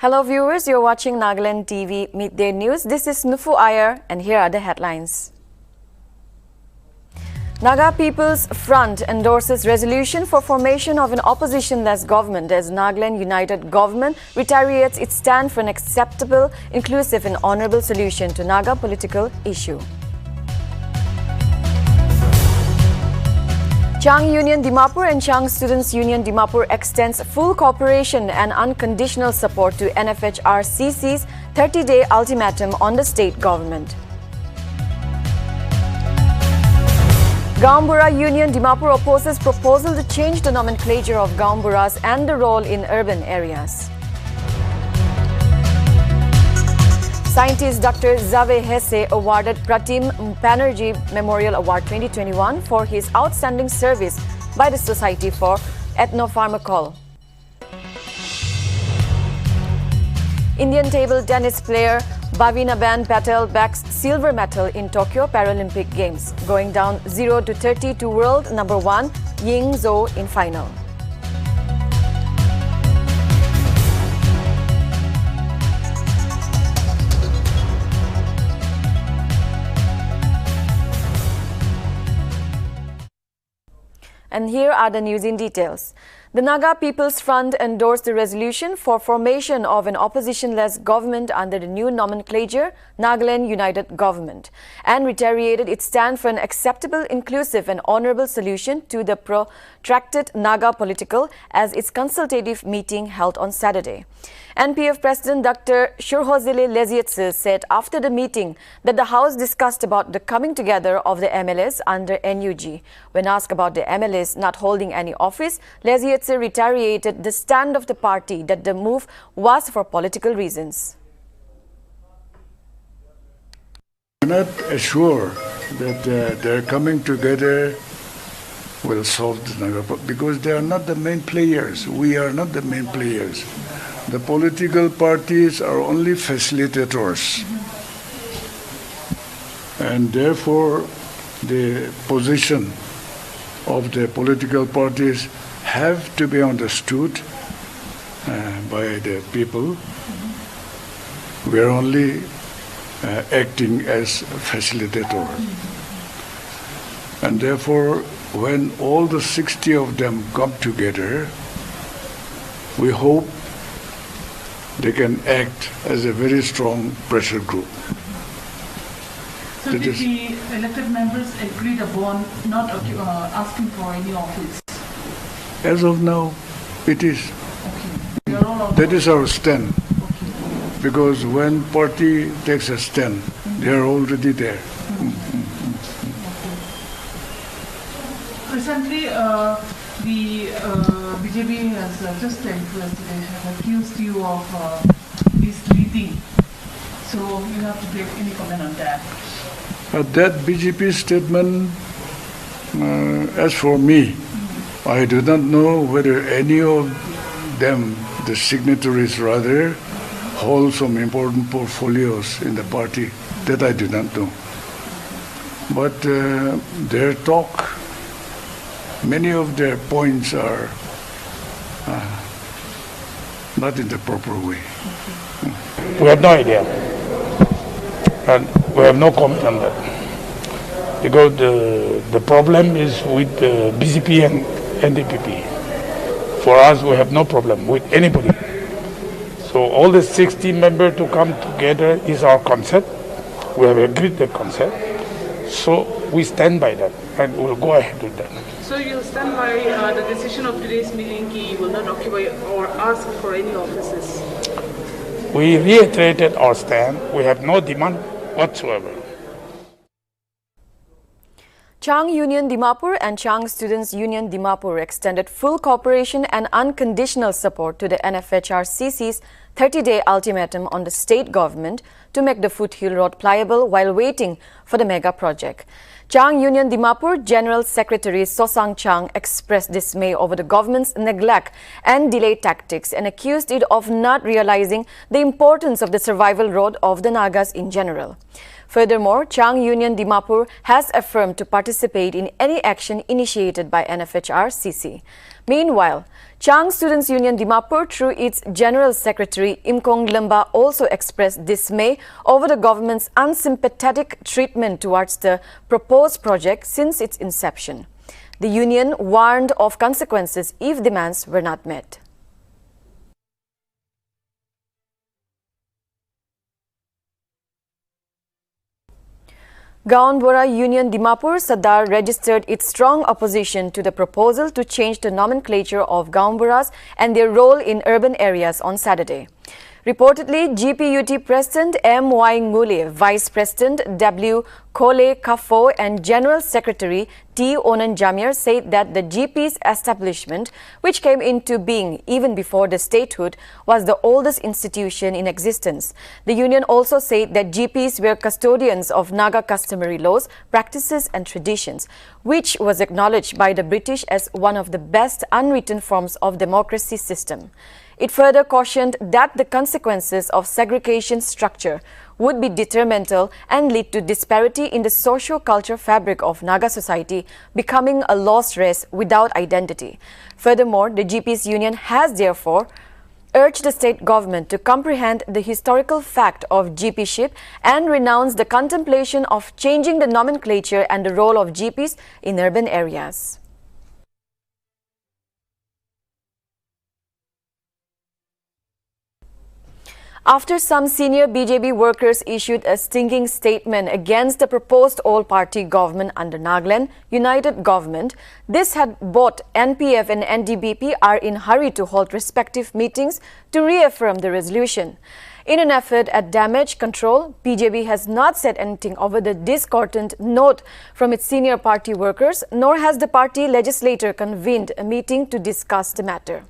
Hello viewers, you're watching Nltv Midday News. This is Nufu Iyer and here are the headlines. Naga People's Front endorses resolution for formation of an opposition-less government as Nagaland United Government reiterates its stand for an acceptable, inclusive and honorable solution to Naga political issue. Chang Union Dimapur and Chang Students Union Dimapur extends full cooperation and unconditional support to NFHRCC's 30-day ultimatum on the state government. Gaumbura Union Dimapur opposes proposal to change the nomenclature of Gaumburas and the role in urban areas. Scientist Dr. Zave Hesse awarded Pratim Banerjee Memorial Award 2021 for his outstanding service by the Society for Ethnopharmacology. Indian table tennis player Bhavinaben Patel backs silver medal in Tokyo Paralympic Games, going down 0-30 to world number 1 Ying Zhou in final. And here are the news in details. The Naga People's Front endorsed the resolution for formation of an opposition-less government under the new nomenclature, Nagaland United Government, and reiterated its stand for an acceptable, inclusive and honorable solution to the protracted Naga political as its consultative meeting held on Saturday. NPF President Dr. Shurhozile Lezietse said after the meeting that the House discussed about the coming together of the MLAs under NUG. When asked about the MLAs not holding any office, Lezietse reiterated the stand of the party that the move was for political reasons. I'm not assured that their coming together will solve the Naga because they are not the main players. We are not the main players. The political parties are only facilitators. And therefore, the position of the political parties have to be understood by the people. We are only acting as facilitator. And therefore, when all the 60 of them come together, we hope they can act as a very strong pressure group. So did the elected members agree upon not asking for any office? As of now, it is. Okay. That is our stand. Okay. Because when party takes a stand, they are already there. Recently, the BJP has just accused you of misleading. So you have to give any comment on that. That BJP statement, as for me, I do not know whether any of them, the signatories rather, hold some important portfolios in the party. That I do not know. But their talk, many of their points are not in the proper way. We have no idea, and we have no comment on that, because the problem is with the BJP and NDPP. For us, we have no problem with anybody. So all the 60 members to come together is our concept. We have agreed the concept. So we stand by that and we'll go ahead with that. So you stand by the decision of today's meeting, you will not occupy or ask for any offices? We reiterated our stand. We have no demand whatsoever. Chang Union Dimapur and Chang Students Union Dimapur extended full cooperation and unconditional support to the NFHRCC's 30-day ultimatum on the state government to make the Foothill Road pliable while waiting for the mega project. Chang Union Dimapur General Secretary Sosang Chang expressed dismay over the government's neglect and delay tactics and accused it of not realizing the importance of the survival road of the Nagas in general. Furthermore, Chang Union Dimapur has affirmed to participate in any action initiated by NFHRCC. Meanwhile, Chang Students Union Dimapur, through its General Secretary Imkong Lemba, also expressed dismay over the government's unsympathetic treatment towards the proposed project since its inception. The union warned of consequences if demands were not met. Gaonbora Union Dimapur Sadar registered its strong opposition to the proposal to change the nomenclature of Gaonboras and their role in urban areas on Saturday. Reportedly, GPUT President M.Y. Ngule, Vice President W. Kole Kafo and General Secretary T. Onan Jamir said that the GP's establishment, which came into being even before the statehood, was the oldest institution in existence. The union also said that GPs were custodians of Naga customary laws, practices and traditions, which was acknowledged by the British as one of the best unwritten forms of democracy system. It further cautioned that the consequences of segregation structure would be detrimental and lead to disparity in the socio-cultural fabric of Naga society, becoming a lost race without identity. Furthermore, the GP's union has therefore urged the state government to comprehend the historical fact of GPship and renounce the contemplation of changing the nomenclature and the role of GPs in urban areas. After some senior BJP workers issued a stinging statement against the proposed all-party government under Nagaland United Government, this had both NPF and NDBP are in hurry to hold respective meetings to reaffirm the resolution. In an effort at damage control, BJP has not said anything over the discordant note from its senior party workers, nor has the party legislature convened a meeting to discuss the matter.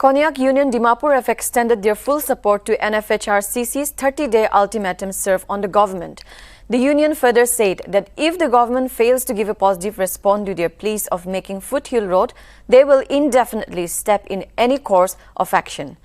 Konyak Union Dimapur have extended their full support to NFHRCC's 30-day ultimatum served on the government. The union further said that if the government fails to give a positive response to their pleas of making Foothill Road, they will indefinitely step in any course of action.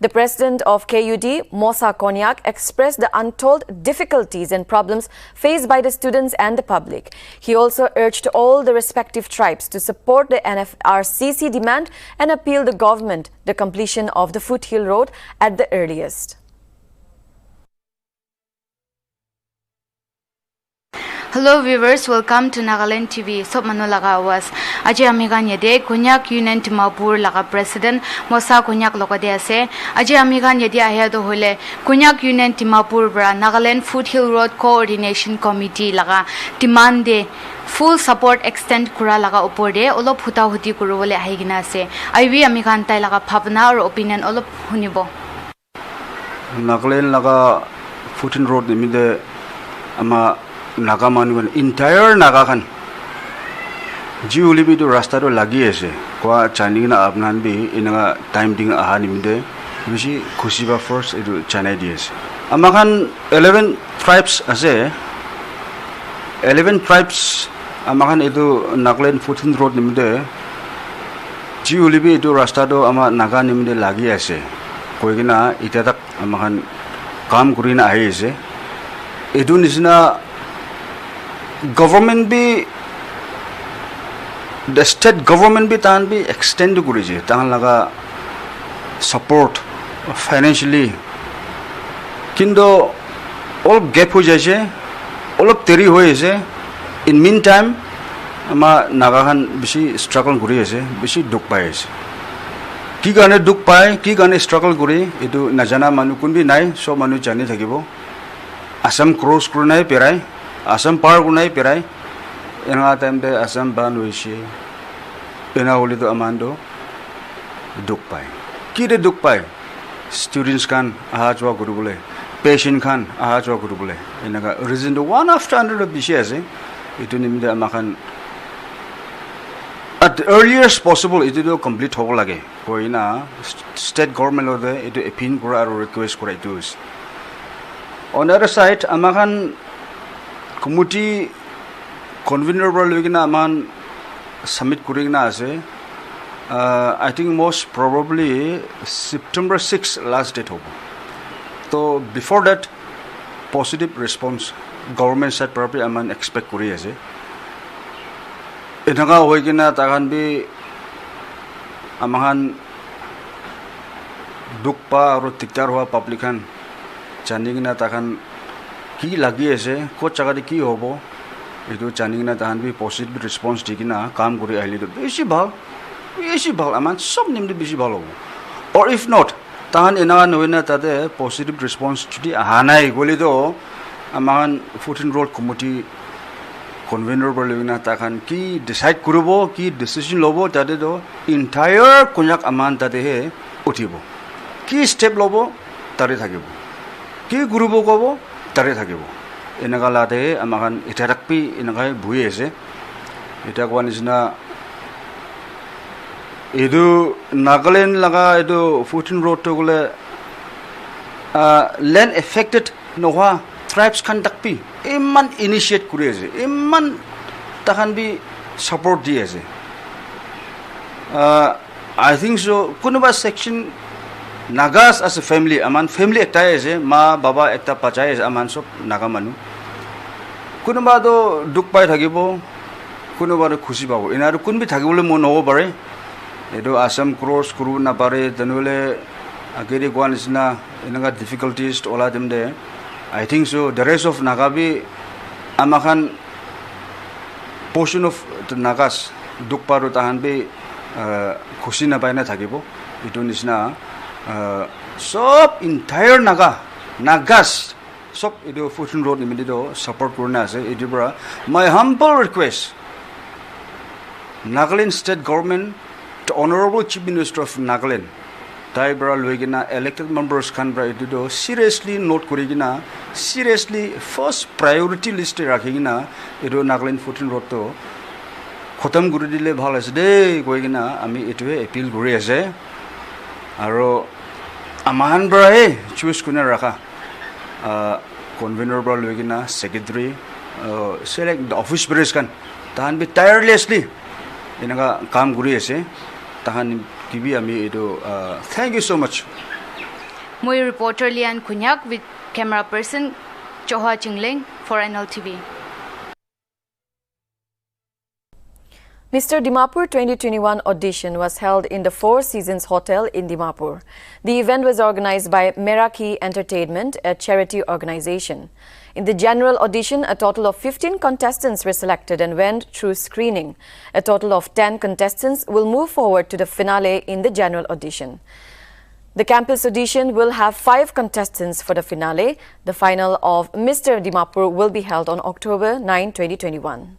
The president of KUD, Mosa Konyak, expressed the untold difficulties and problems faced by the students and the public. He also urged all the respective tribes to support the NFRCC demand and appeal the government the completion of the Foothill Road at the earliest. Hello viewers, welcome to Nagaland TV. Sob manulaga was Ajay Amigan Yede, Konyak Union Dimapur Laga President Mosa Konyak Lokade ase. Ajay Amigan Yede Ayado Hole, Konyak Union Dimapur Bra Nagaland Foothill Road Coordination Committee Laga demande full support extend kura laga uporde olop huta huti kuru wole ahigina ase. Ivi Amigan tai laga bhavna or opinion olop hunibo. Nagaland laga Foothill Road nimide ama Naga manuan entire Naga kan jiu libi tu rasta tu lagi ase kwa chani na apnan bi inanga time ding aha nimde bishi khushi ba first itu chanai di ase amakan 11 tribes ase 11 tribes amakan itu Nagaland Foothill Road nimde jiu libi tu rasta tu ama Naga nimde lagi ase koi gina itatak amakan kam kurina ahi ase itu nisna government be the state government be tan be extend kurije tan laga support financially kindo all gap ho jaise all of teri hoise in meantime ama Naga khan bishi struggle kuri ase bishi duk pai ase ki gane duk pai ki gane struggle kuri etu najana manu kun bi nai so manu jani thakibo Assam cross kurunai perai Assam par kunai perai enga time de Assam ban hoise ena holi to amando duk pai kire duk pai students kan aha jwa guru bole patient kan aha jwa guru bole enaga reason to one after another bishe ase itu nimde amakan at the earliest possible itu do complete hobo lage koina state government ode itu appeal kora aru request kora itu on the other side amakan committee convener bra logina aman submit kurigna ase I think most probably September 6 last date hobo so before that positive response government side probably aman expect kuri ase enaga hoigina takan bi amahan dukpa aru tiktar hua public han janingna takan ki lagi ase ko chagari ki hobo itu janingna tahan bi positive response digina kam kuri ahli to beshi bhal aman sob nimde beshi bhal hobo or if not tahan enaga noina tade positive response chudi ahanai goli do aman 14 road committee convener bolina takan ki decide kurubo ki decision lobo tade do entire konyak aman tade he utibo ki step lobo tare thakibo ki gurubo kobo tare thakibo enaga lade amakan itarakpi enaga bhui ase eta kwanisna edu Nagaland laga edu 14 road to gole land affected noha tribes kan dakpi iman initiate kuri ase iman takan bi support di ase I think so kunuba section Nagas as a family aman family ekta ase ma baba ekta pachai ase aman sob naga manu kunuba do duk pai thakibo kunuba do khushi pabo enaru kunbi thakibole mon hobo pare edo asam cross kuru na pare tanule ageri gwanisna enaga difficulties ola demde I think so the rest of Nagabi amakan portion of the Nagas duk paru tahan be khushi na paina thakibo itu nisna sob entire Nagas sob itu 14 road nimidi do support kurna ase itu bra my humble request Nagaland state government to honorable chief minister of Nagaland tai bra loigina elected members kan bra itu do seriously note kurigina seriously first priority list rakhigina itu Nagaland 14 road to khotam guri dile bhal ase de koigina ami etue appeal guri ase aro aman bra he choose kuna rakha convener bra loigina secretary select the office bearers kan tahan bi tirelessly enaga kam guri ase tahan kibi ami itu thank you so much Moi reporter Lian Kunyak with camera person Choha Chingling for Nltv. Mr. Dimapur 2021 audition was held in the Four Seasons Hotel in Dimapur. The event was organized by Meraki Entertainment, a charity organization. In the general audition, a total of 15 contestants were selected and went through screening. A total of 10 contestants will move forward to the finale in the general audition. The campus audition will have 5 contestants for the finale. The final of Mr. Dimapur will be held on October 9, 2021.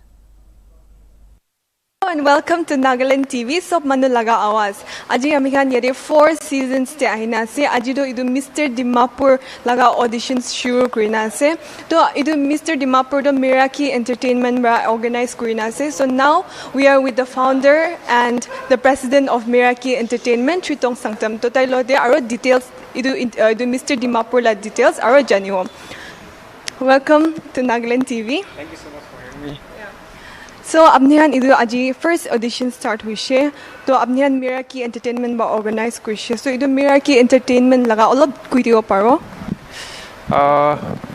And welcome to Nagaland TV. Sob manu laga awas. Aji amikan yade 4 seasons te ahina se. Aji do idu Mr. Dimapur laga auditions shuru kurina se. To idu Mr. Dimapur do Meraki Entertainment bra organize kurina se. So now we are with the founder and the president of Meraki Entertainment, Tritong Sangtam. To tayo de aro details idu Mr. Dimapur la details aro janiho. Welcome to Nagaland TV. Thank you so much for having me. So abnihan idu aji first audition start huishe to abnihan Meraki Entertainment ba organize kuishe so idu Meraki Entertainment laga olop kuidio paro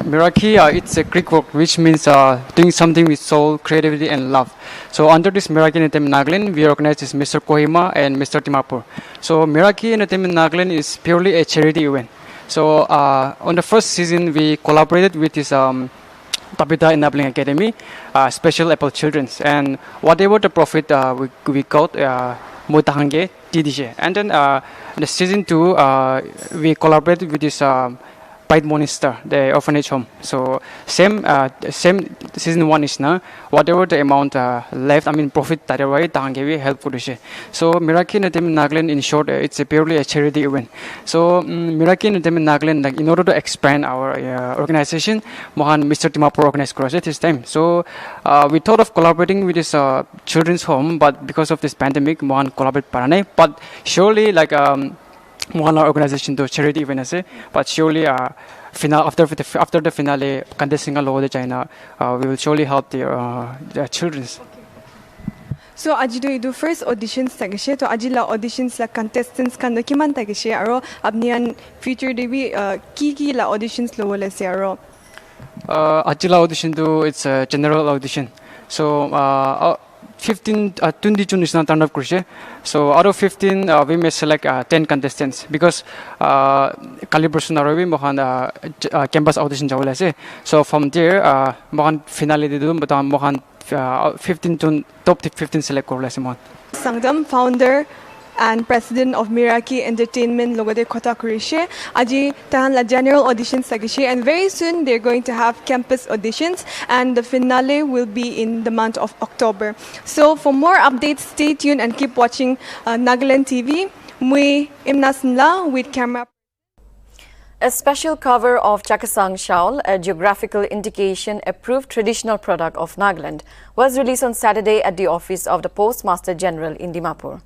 Meraki it's a Greek word which means doing something with soul, creativity and love. So under this Meraki Entertainment Nagaland we organize this Mr. Kohima and Mr. Dimapur. So Meraki Entertainment Nagaland is purely a charity event. So on the first season we collaborated with this Tabitha Enabling Academy, Special Apple Children's, and whatever the profit we got, TDJ. And then the season 2, we collaborated with this Pride Monster, the orphanage home. So same season 1 is now whatever the amount left, I mean profit that way tangevi help kudishe. So Miraki Natim Nagaland in short, it's a purely a charity event. So Miraki Natim Nagaland, like in order to expand our organization, Mohan Mr. Timapur organized cross at this time. So we thought of collaborating with this children's home, but because of this pandemic, Mohan collaborate parane. But surely like one organization to charity event but surely after the finale contesting along the China we will surely help the children. So aji do first auditions tagishe to aji la auditions la contestants kan kiman tagishe aro apnian future debi ki la auditions lo wala se aro aji la audition to it's a general audition. So 20 June is not turned up crochet. So out of 15 we may select 10 contestants because calibration arabi mohan campus audition jawala se. So from there mohan finale de dum but mohan 15 June top 15 select korla se mohan. Sangdam founder and president of Miraki Entertainment logode kota kurishe aji tahan la general auditions tagishe, and very soon they're going to have campus auditions and the finale will be in the month of October. So for more updates, stay tuned and keep watching Nagaland TV. Mui imnasinla with camera. A special cover of Chakasang Shawl, a geographical indication approved traditional product of Nagaland, was released on Saturday at the office of the Postmaster General in Dimapur.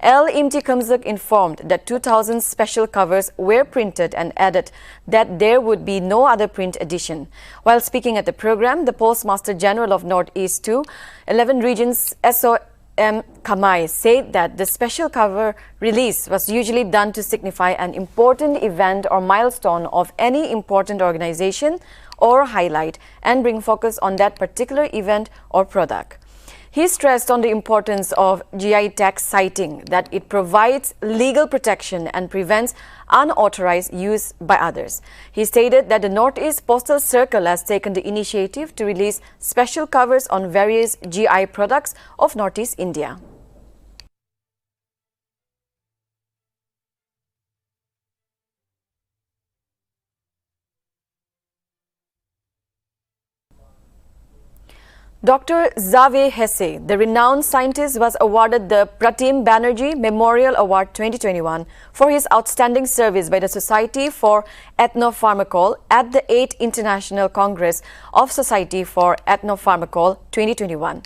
Nltv Midday informed that 2,000 special covers were printed and added that there would be no other print edition. While speaking at the program, the Postmaster General of Northeast 2, 11 regions SOM Kamai said that the special cover release was usually done to signify an important event or milestone of any important organization or highlight and bring focus on that particular event or product. He stressed on the importance of GI tax citing, that it provides legal protection and prevents unauthorized use by others. He stated that the Northeast Postal Circle has taken the initiative to release special covers on various GI products of Northeast India. Dr. Zave Hesse, the renowned scientist, was awarded the Pratim Banerjee Memorial Award 2021 for his outstanding service by the Society for Ethnopharmacology at the 8th International Congress of Society for Ethnopharmacology 2021.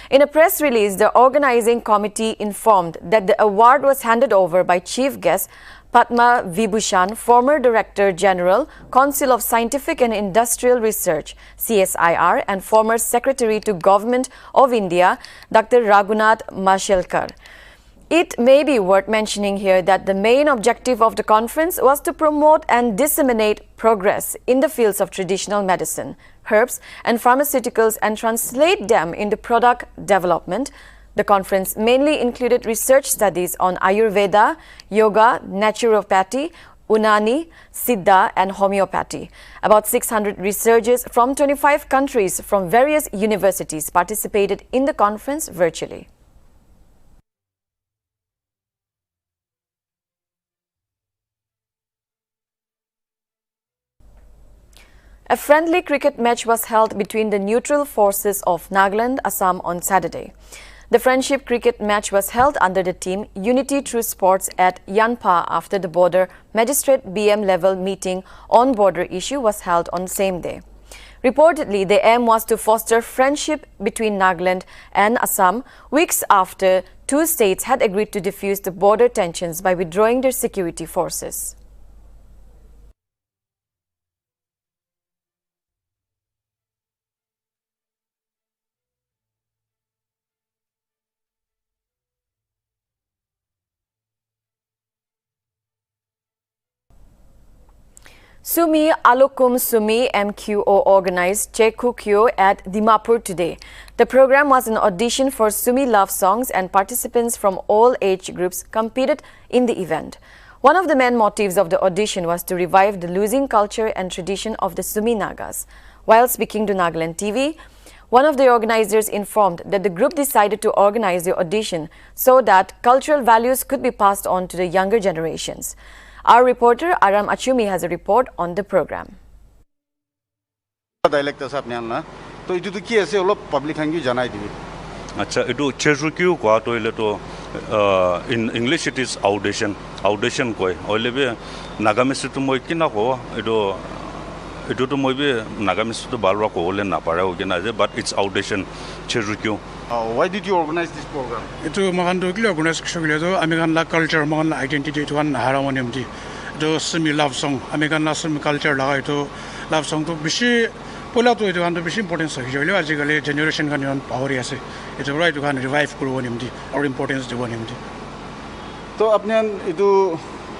In a press release, the organizing committee informed that the award was handed over by chief guest Padma Vibhushan, former Director General, Council of Scientific and Industrial Research, CSIR, and former Secretary to Government of India, Dr. Raghunath Mashelkar. It may be worth mentioning here that the main objective of the conference was to promote and disseminate progress in the fields of traditional medicine, herbs and pharmaceuticals and translate them into product development. The conference mainly included research studies on Ayurveda, Yoga, Naturopathy, Unani, Siddha and Homeopathy. About 600 researchers from 25 countries from various universities participated in the conference virtually. A friendly cricket match was held between the neutral forces of Nagaland, Assam on Saturday. The friendship cricket match was held under the team Unity True Sports at Yanpa after the border magistrate BM level meeting on border issue was held on same day. Reportedly, the aim was to foster friendship between Nagaland and Assam weeks after two states had agreed to defuse the border tensions by withdrawing their security forces. Sumi Alukum Sumi MQO organized Chekukyo at Dimapur today. The program was an audition for Sumi love songs and participants from all age groups competed in the event. One of the main motives of the audition was to revive the losing culture and tradition of the Sumi Nagas. While speaking to Nagaland TV, one of the organizers informed that the group decided to organize the audition so that cultural values could be passed on to the younger generations. Our reporter Aram Achumi has a report on the program. Dialect as apne na to itu to ki ase olop public hangi janai dibi acha itu chezukyu kwa to ile to in English it is audition koi olebe nagamis to moi kina ko itu to moi be nagamis to balwa ko ole na para ogena je but it's audition chezukyu. Why did you organize this program? Itu makan to kilo organize kshogile to American la culture makan identity to an harmonium di do semi love song American la semi culture la itu love song to bishi pola to itu ando bishi importance ho jole ajikale generation kan yon power ase itu right to kan revive kuro nimdi or importance de nimdi to apne itu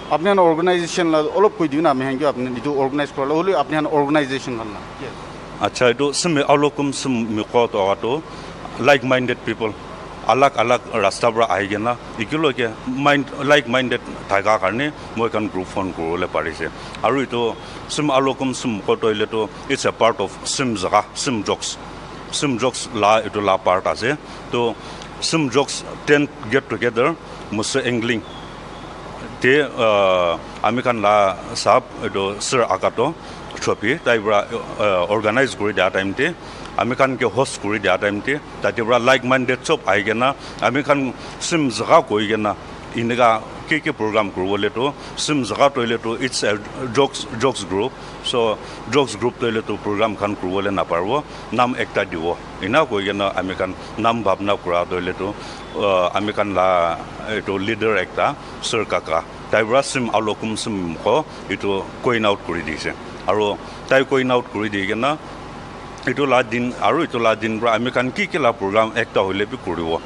apne organization la olop koi diu na me hangyo apne itu organize kora hole apne organization la acha itu semi alokum semi ko to like minded people alak rasta bra aigena ikilo ke mind like minded thaga karne moi kan group phone ko le parise aru ito sim alokum sim ko toilet to it's a part of sim jaga sim jokes la ito la part ase to sim jokes 10 get together muse angling te amikan la sab ito sir akato chopi taibra organize kori that time te American ke host kuri dia time te tatibra like minded chop aigena American sim jaga koigena inega ke program kurole to sim jaga toile to it's a jokes group so jokes group toile to program kan kurole na parwo nam ekta diwo ina koigena American nam bhabna kura toile to American la to leader ekta sir kaka taibra sim alokum sim ko itu coin out kuri dise aro tai coin out kuri digena itu la din aru itu la din bra American ki la program ekta hole bi kuribo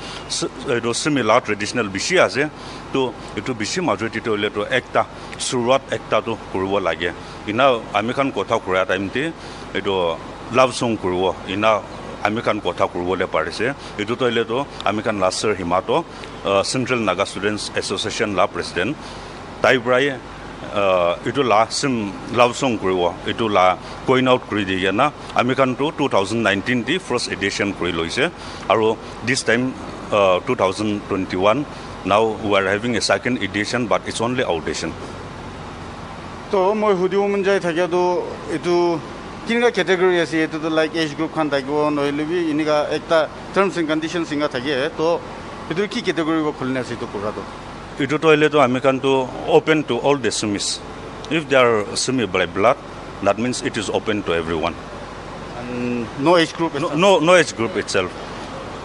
itu similar traditional bishi ase to itu bishi majority to hole to ekta surat ekta to kuribo lage ina American kotha kura time te itu love song kuribo ina American kotha kuribo le parise itu to hole to American laser himato Central Naga Students Association la president taibrai itu la sim love song kuribo itu la coin out kuri diya na American to 2019 the first edition kuri loise aro this time 2021 now we are having a second edition but it's only audition to moi hudiu munjai thakya do itu kinga category ase itu like age group khan thakbo noilebi iniga ekta terms and conditions singa thake to itu ki category ko khulne ase to pura to itu toilet to American to open to all the semis if they are semi by blood that means it is open to everyone and no age group no age group itself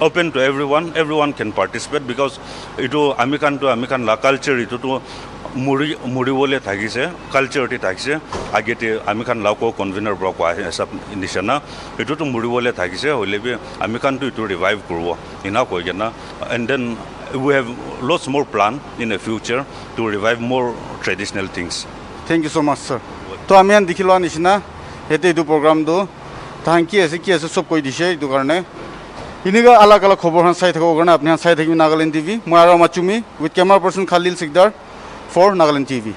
open to everyone can participate because itu American la culture itu to muri bole thagise culture ti thagise agete American la ko convener bro ko sab nishana itu to muri bole thagise holebi American to revive kurbo ina ko gena and then we have lots more plan in the future to revive more traditional things. Thank you so much, sir. To amian dikhilo nishna hete du program do thank you ase sob koi dishe du karne iniga alag khobor han sai thako garna apni han sai thaki Nagaland TV moi Aram Achumi with camera person Khalil Sikdar for Nagaland TV.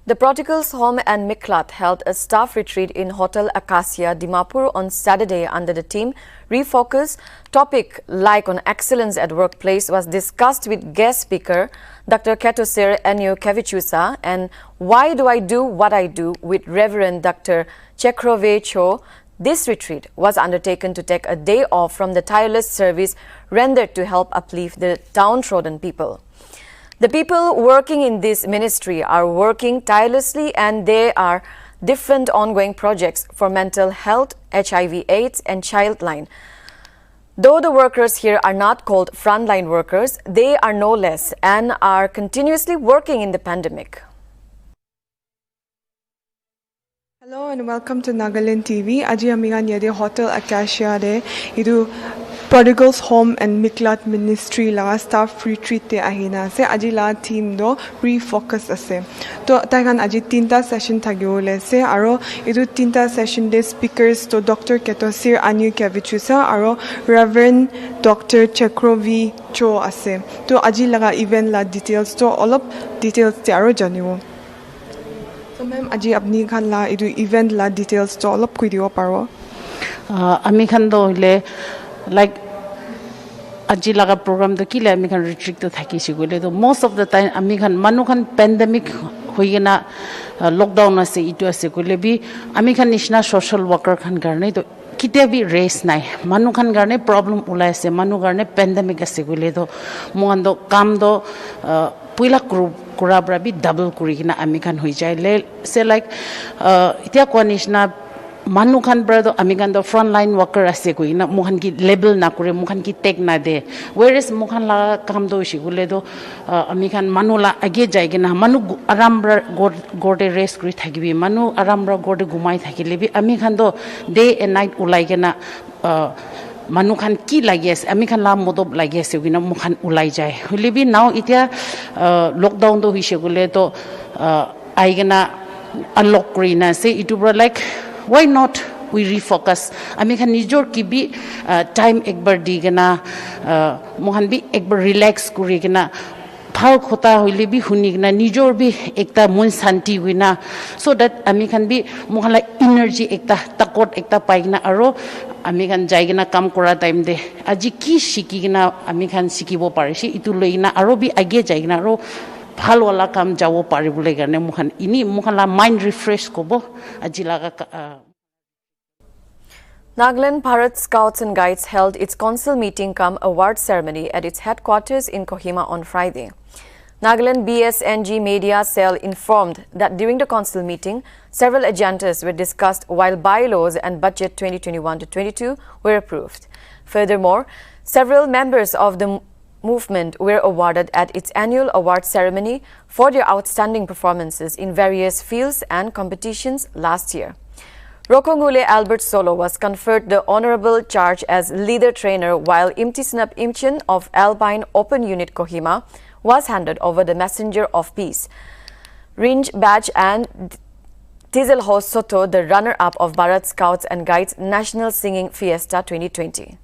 The Prodigals Home and Miklat held a staff retreat in Hotel Acacia, Dimapur on Saturday under the theme Refocus. Topic like on excellence at workplace was discussed with guest speaker Dr. Ketosir Nltv and Why Do I Do What I Do with Reverend Dr. Chekrove Cho. This retreat was undertaken to take a day off from the tireless service rendered to help uplift the downtrodden people. The people working in this ministry are working tirelessly and there are different ongoing projects for mental health, HIV/AIDS and childline. Though the workers here are not called frontline workers, they are no less and are continuously working in the pandemic. Hello and welcome to Nagaland TV. Aji amigan yede Hotel Acacia de idu Prodigals Home and Miklat Ministry la staff retreat te ahina se aji la team do refocus ase to taikan aji tinta session thagiole se aro idu tinta session de speakers to Dr. Ketosir Nltv aro Reverend Dr. Chekrove Cho ase to aji laga event la details to all of details te aro janiwo. So ma'am aji apni khan la idu event la details to all of kui diwo paro ami khan do le like aji laga program to kila ami khan retreat to thaki sigule to most of the time ami khan manu khan pandemic hoigena lockdown ase itu ase kule bi ami khan nishna social worker khan garne to kitia bi race nai manu khan garne problem ulai ase manu garne pandemic ase kule to mohan do kam do puila kurabra bi double kuri kina ami khan hoi jai le se like itia ko nishna manu khan bra do ami khan do front line worker ase koina mohan ki label na kure mohan ki tag na de whereas mohan la kam do shigule do ami khan manu la age jai gena manu aram bra gorde rest kuri thakibi manu aram bra gorde gumai thakile bi ami khan do day and night ulai gena manu khan ki lagi ase ami khan la modob lagi ase gina mohan ulai jai holebi now itia lockdown do hishe gule to aigena unlock kuri na se itu bra like why not we refocus ami khan nijor ki bi time ekbar digena mohan bi ekbar relax kuri gena phal khota hoile bi huni gena nijor bi ekta mun santi wina so that ami khan bi mohan la energy ekta takot ekta paigna aro ami khan jaigena kam kora time de aji ki shiki gena ami khan sikibo parishi itu loina aro bi age jaigena aro ভাল wala kam jawo paribule garne mukhan ini mukhan la mind refresh kobo ajilaga Nagaland Bharat Scouts and Guides held its council meeting cum award ceremony at its headquarters in Kohima on Friday. Nagaland BSNG media cell informed that during the council meeting, several agendas were discussed while bylaws and budget 2021-22 were approved. Furthermore, several members of the movement were awarded at its annual award ceremony for their outstanding performances in various fields and competitions last year. Rokongule Albert Solo was conferred the honorable charge as leader trainer, while Imtisnap Imchen of Alpine Open Unit Kohima was handed over the messenger of peace. Rinj Badge and Tizelho Soto, the runner-up of Bharat Scouts and Guides National Singing Fiesta 2020.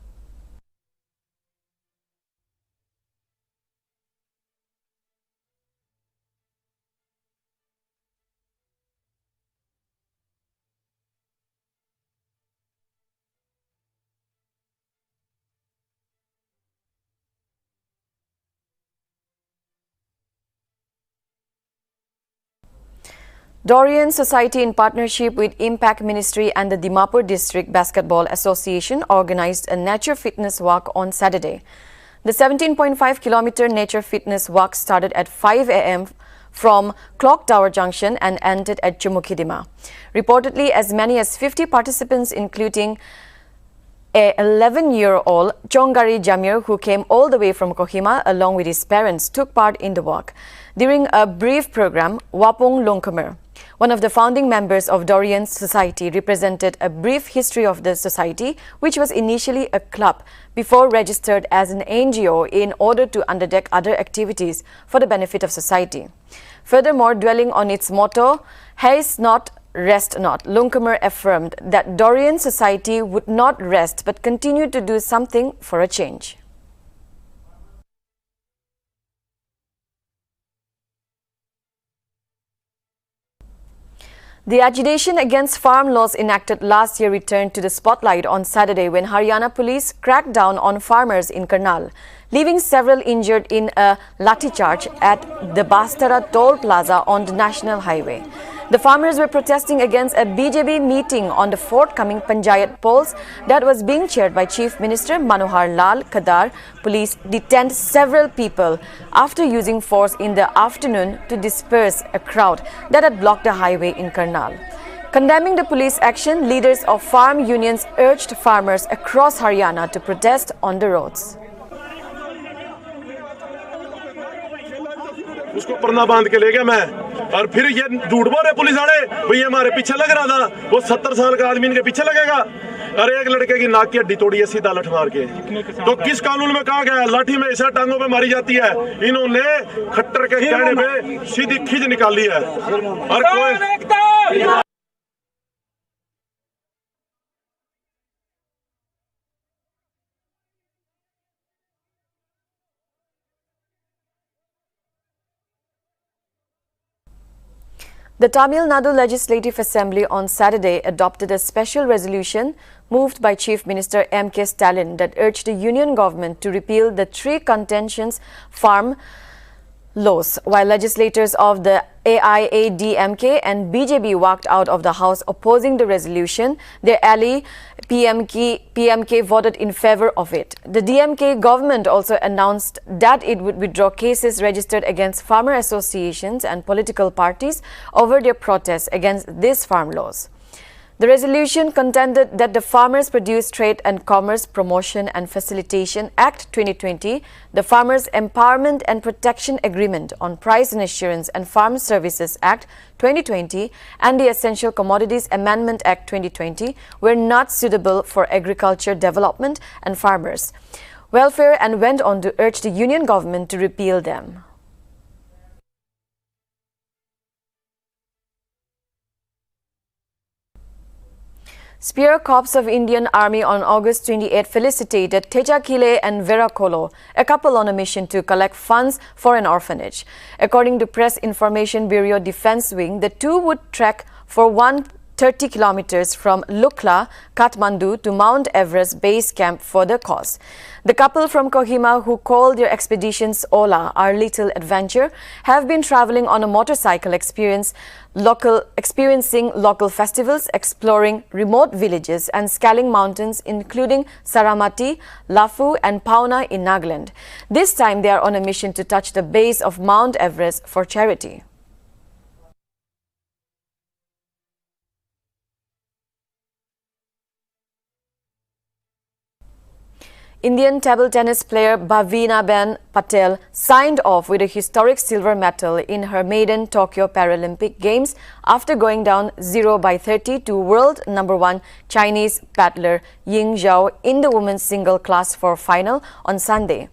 Dorian Society, in partnership with Impact Ministry and the Dimapur District Basketball Association, organized a nature fitness walk on Saturday. The 17.5-kilometer nature fitness walk started at 5 a.m. from Clock Tower Junction and ended at Chumukhidima. Reportedly, as many as 50 participants, including a 11-year-old Chongari Jamir, who came all the way from Kohima along with his parents, took part in the walk. During a brief program, Wapong Longkamer, one of the founding members of Dorian Society, represented a brief history of the society, which was initially a club before registered as an NGO in order to undertake other activities for the benefit of society. Furthermore, dwelling on its motto, "Haste not, rest not," Longkamer affirmed that Dorian Society would not rest but continue to do something for a change. The agitation against farm laws enacted last year returned to the spotlight on Saturday when Haryana police cracked down on farmers in Karnal, leaving several injured in a lathi charge at the Bastara toll plaza on the national highway. The farmers were protesting against a BJP meeting on the forthcoming Panchayat polls that was being chaired by Chief Minister Manohar Lal Khadar. Police detained several people after using force in the afternoon to disperse a crowd that had blocked the highway in Karnal. Condemning the police action, leaders of farm unions urged farmers across Haryana to protest on the roads. उसको परना बांध के ले गया मैं और फिर ये झूठ बोल रहे पुलिस वाले भाई हमारे पीछे लग रहा था वो 70 साल का आदमी इनके पीछे लगेगा अरे एक लड़के की नाक की हड्डी तोड़ी है सीधा लठ मार के तो किस कानून में कहा गया लाठी में ऐसा टांगों पे मारी जाती है इन्होंने खट्टर के कहने पे सीधी खींच निकाली है और कोई The Tamil Nadu Legislative Assembly on Saturday adopted a special resolution moved by Chief Minister M.K. Stalin that urged the union government to repeal the three contentious farm laws, while legislators of the AIADMK and BJP walked out of the House opposing the resolution. Their ally PMK voted in favor of it. The DMK government also announced that it would withdraw cases registered against farmer associations and political parties over their protests against these farm laws. The resolution contended that the Farmers Produce Trade and Commerce Promotion and Facilitation Act 2020, the Farmers Empowerment and Protection Agreement on Price and Assurance and Farm Services Act 2020 and the Essential Commodities Amendment Act 2020 were not suitable for agriculture development and farmers' welfare and went on to urge the union government to repeal them. Spear Corps of Indian Army on August 28 felicitated Tejachile and Vera Kolo, a couple on a mission to collect funds for an orphanage. According to Press Information Bureau Defense Wing, the two would trek for 130 kilometers from Lukla, Kathmandu to Mount Everest Base Camp for the cause. The couple from Kohima, who called their expeditions Ola, Our Little Adventure, have been traveling on a motorcycle experiencing local festivals, exploring remote villages and scaling mountains including Saramati, Lafu and Pauna in Nagaland. This time they are on a mission to touch the base of Mount Everest for charity. Indian table tennis player Bhavinaben Patel signed off with a historic silver medal in her maiden Tokyo Paralympic Games after going down 0-30 to world #1 Chinese paddler Ying Zhao in the women's single class for final on Sunday.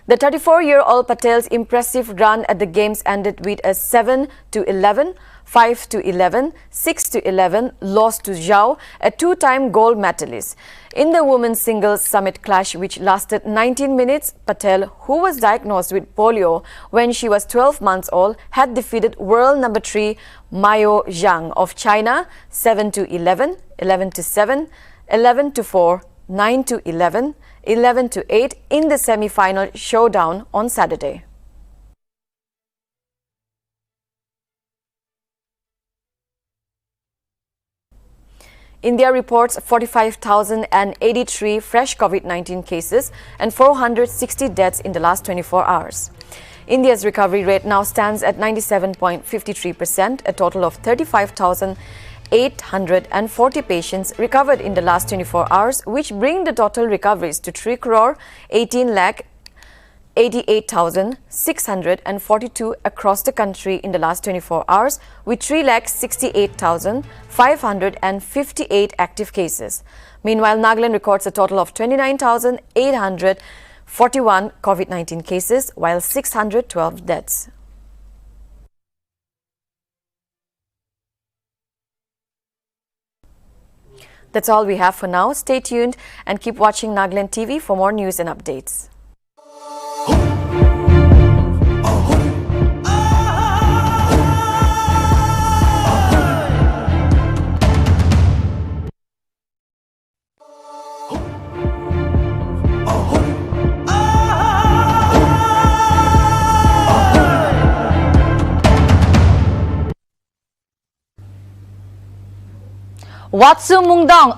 The 34-year-old Patel's impressive run at the Games ended with a 7-11, 5-11, 6-11 loss to Zhao, a two-time gold medalist. In the women's singles summit clash, which lasted 19 minutes, Patel, who was diagnosed with polio when she was 12 months old, had defeated world #3 Mayo Zhang of China 7-11, 11-7, 11-4, 9-11, 11-8 in the semi-final showdown on Saturday. India reports 45,083 fresh COVID-19 cases and 460 deaths in the last 24 hours. India's recovery rate now stands at 97.53%. A total of 35,840 patients recovered in the last 24 hours, which bring the total recoveries to 3,18,642 across the country in the last 24 hours, with 3,68,558 active cases. Meanwhile, Nagaland records a total of 29,841 COVID-19 cases, while 612 deaths. That's all we have for now. Stay tuned and keep watching Nagaland TV for more news and updates. Watsu Mungdong.